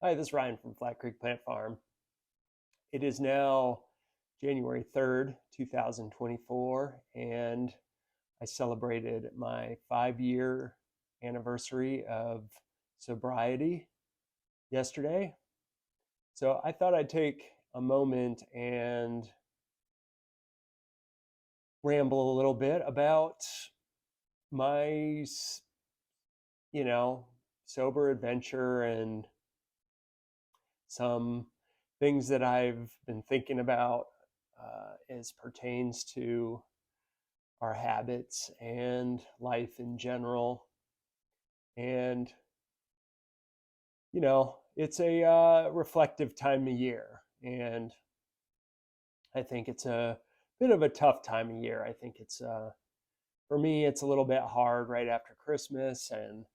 Hi, this is Ryan from Flat Creek Plant Farm. It is now January 3rd, 2024, and I celebrated my 5-year anniversary of sobriety yesterday. So I thought I'd take a moment and ramble a little bit about my, you know, sober adventure and some things that I've been thinking about as pertains to our habits and life in general. And, it's a reflective time of year. And I think it's a bit of a tough time of year. I think for me, it's a little bit hard right after Christmas. And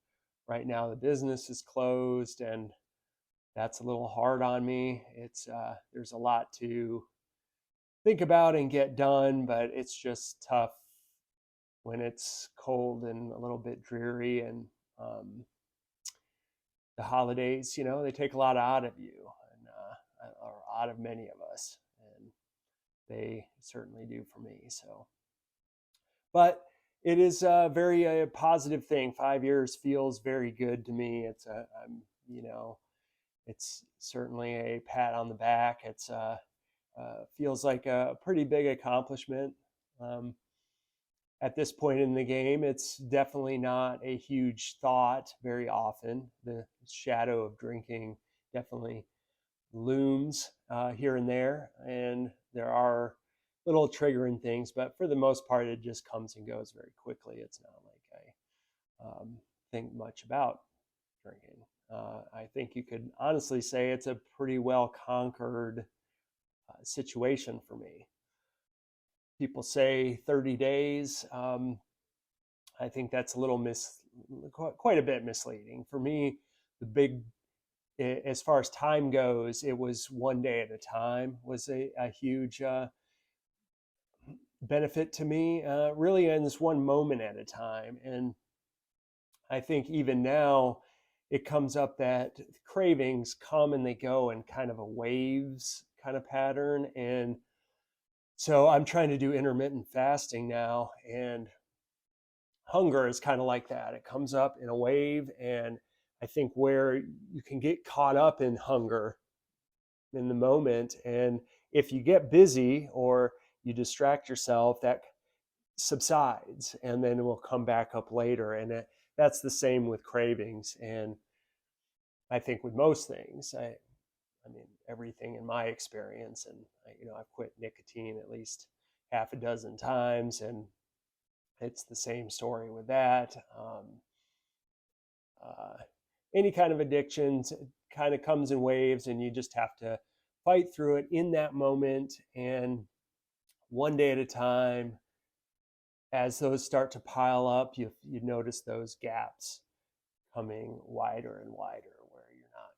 right now, the business is closed. And that's a little hard on me. There's a lot to think about and get done, but it's just tough when it's cold and a little bit dreary. And the holidays, they take a lot out of you, and or out of many of us, and they certainly do for me. So, but it is a very positive thing. 5 years feels very good to me. It's certainly a pat on the back. Feels like a pretty big accomplishment. Um, at this point in the game, it's definitely not a huge thought very often. The shadow of drinking definitely looms here and there, and there are little triggering things, but for the most part, it just comes and goes very quickly. It's not like I think much about drinking. I think you could honestly say it's a pretty well conquered situation for me. People say 30 days. I think that's a little quite a bit misleading. For me, as far as time goes, it was one day at a time was a huge benefit to me, really in this one moment at a time. And I think even now it comes up that cravings come and they go in kind of a waves kind of pattern. And so I'm trying to do intermittent fasting now, and hunger is kind of like that. It comes up in a wave, and I think where you can get caught up in hunger in the moment, and if you get busy or you distract yourself, that subsides, and then it will come back up later. And that's the same with cravings. And I think with most things, I mean, everything in my experience, and I've quit nicotine at least half a dozen times, and it's the same story with that. Uh, any kind of addiction kind of comes in waves, and you just have to fight through it in that moment, and one day at a time. As those start to pile up, you notice those gaps coming wider and wider, where you're not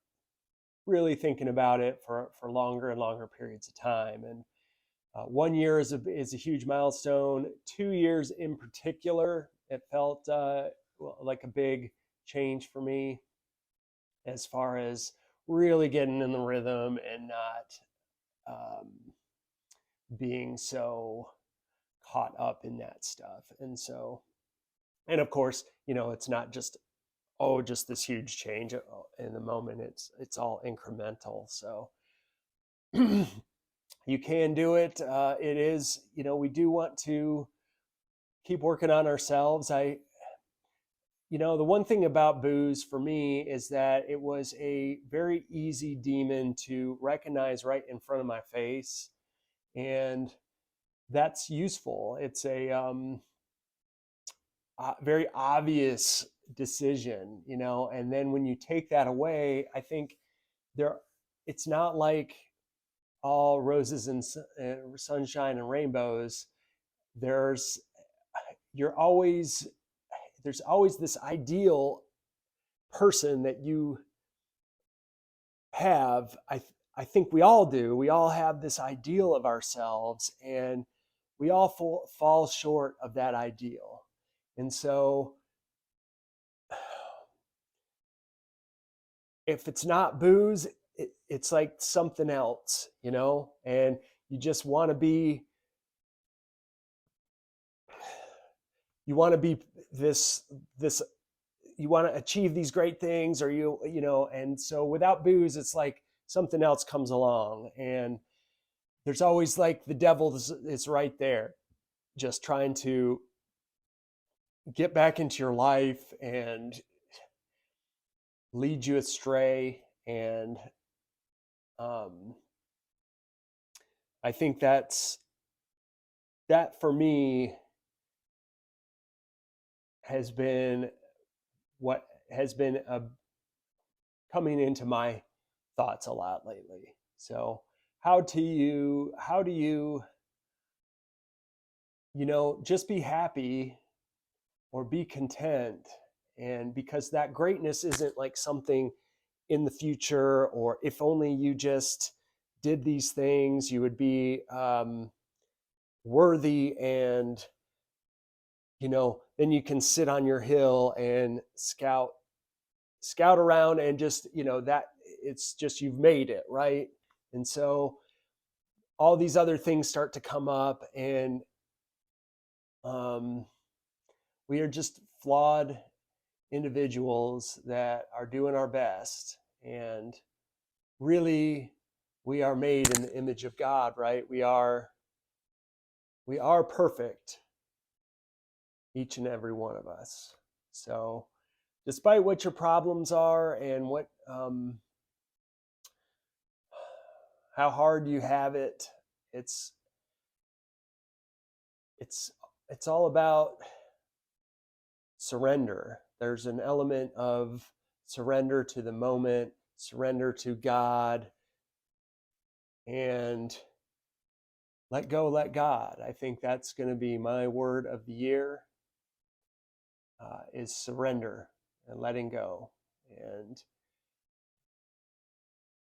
really thinking about it for longer and longer periods of time. And 1 year is a huge milestone. 2 years in particular, it felt like a big change for me as far as really getting in the rhythm and not um, being so caught up in that stuff. And so, and of course, it's not just just this huge change in the moment. It's all incremental. So you can do it. It is, we do want to keep working on ourselves. The one thing about booze for me is that it was a very easy demon to recognize right in front of my face. And that's useful. It's a very obvious decision, and then when you take that away, I think there, it's not like all roses and sunshine and rainbows. There's you're always there's always this ideal person that you have. I think we all do. We all have this ideal of ourselves, and we all fall short of that ideal. And so if it's not booze, it's like something else, you know, and you just want to be, you want to be this, you want to achieve these great things, or you know, and so without booze, it's like something else comes along, and there's always like the devil is right there, just trying to get back into your life and lead you astray. And um, I think that for me has been what has been coming into my thoughts a lot lately. So how do you, you know, just be happy or be content? And because that greatness isn't like something in the future, or if only you just did these things, you would be worthy, and you know, then you can sit on your hill and scout around, and just, you know, that it's just you've made it, right? And so all these other things start to come up, and um, we are just flawed individuals that are doing our best. And really, we are made in the image of God, right? We are perfect, each and every one of us. So despite what your problems are, and what how hard you have it, it's it's it's all about surrender. There's an element of surrender to the moment, surrender to God, and let go, let God. I think that's going to be my word of the year, is surrender and letting go and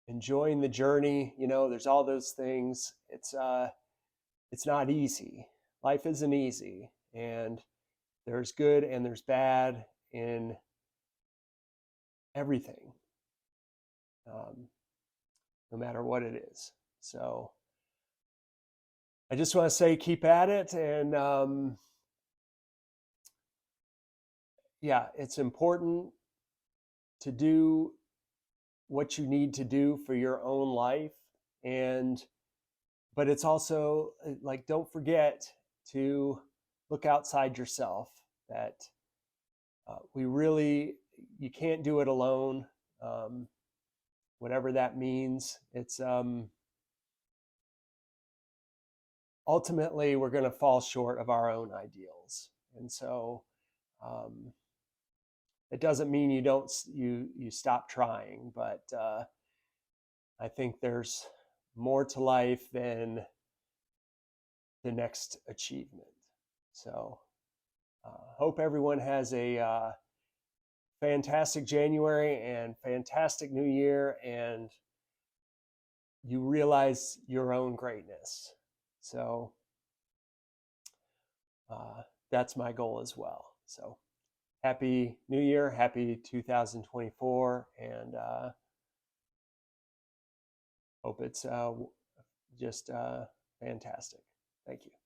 enjoying the journey. You know, there's all those things. It's not easy. Life isn't easy, and there's good and there's bad in everything, um, no matter what it is. So I just want to say, keep at it. And yeah, it's important to do what you need to do for your own life. And but it's also like, don't forget to look outside yourself, that we really, you can't do it alone, um, whatever that means. It's ultimately, we're going to fall short of our own ideals. And so um, it doesn't mean you stop trying, but I think there's more to life than the next achievement. So hope everyone has a fantastic January and fantastic New Year, and you realize your own greatness. So that's my goal as well. So happy New Year, happy 2024, and hope it's just fantastic. Thank you.